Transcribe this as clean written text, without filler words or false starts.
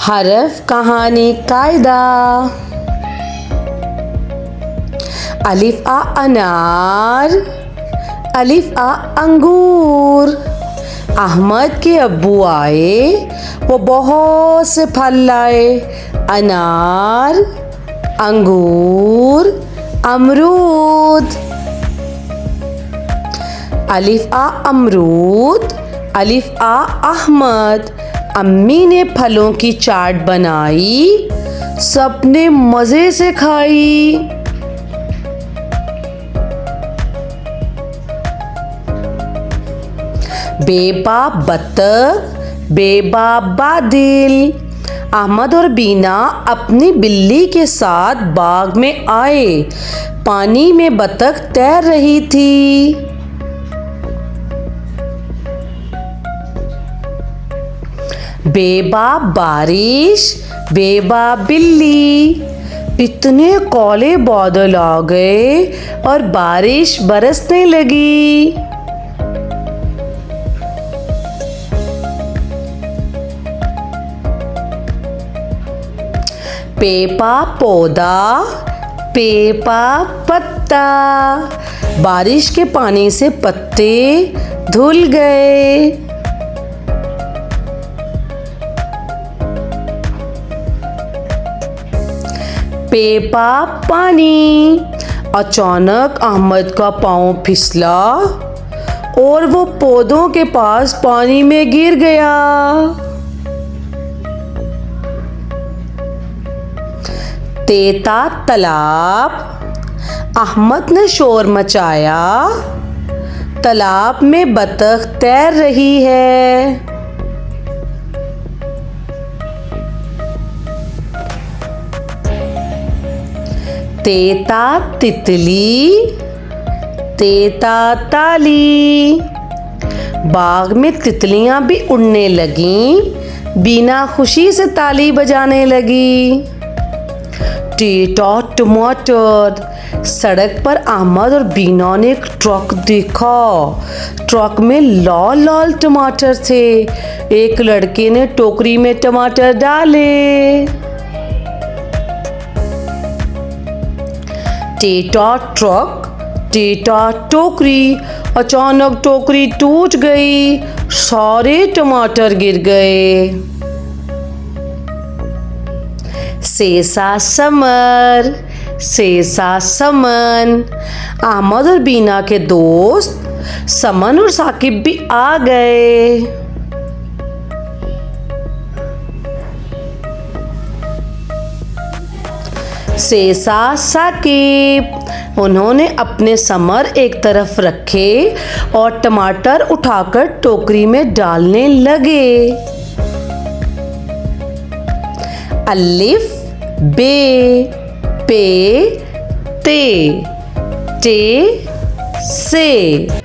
हरफ कहानी कायदा। अलिफ आ अनार, अलिफ आ अंगूर। अहमद के अब्बू आए, वो बहुत से फल लाए। अनार, अंगूर, अमरूद। अलिफ आ अमरूद, अलिफ आ अहमद। अम्मी ने फलों की चाट बनाई, सबने मज़े से खाई। बेबा बत्तख, बेबा बादल। अहमद और बीना अपनी बिल्ली के साथ बाग में आए। पानी में बत्तख तैर रही थी। बेबा बारिश, बेबा बिल्ली। इतने काले बादल आ गए और बारिश बरसने लगी। पेपा पौधा, पेपा पत्ता। बारिश के पानी से पत्ते धुल गए। पेपा पानी। अचानक अहमद का पाँव फिसला और वो पौधों के पास पानी में गिर गया। तेता तालाब। अहमद ने शोर मचाया, तालाब में बत्तख तैर रही है। तेता तितली, तेता ताली। बाग में तितलियां भी उड़ने लगीं। बीना खुशी से ताली बजाने लगी। टेटा टमाटर। सड़क पर अहमद और बीना ने एक ट्रक देखा। ट्रक में लाल लाल टमाटर थे। एक लड़के ने टोकरी में टमाटर डाले। टेटा ट्रक, टेटा टोकरी। अचानक टोकरी टूट गई, सारे टमाटर गिर गए। सेसा समर, सेसा समन। अहमद और बीना के दोस्त समन और साकिब भी आ गए। सेसा साकिब। उन्होंने अपने समर एक तरफ रखे और टमाटर उठाकर टोकरी में डालने लगे। अलिफ बे, पे ते, टे से।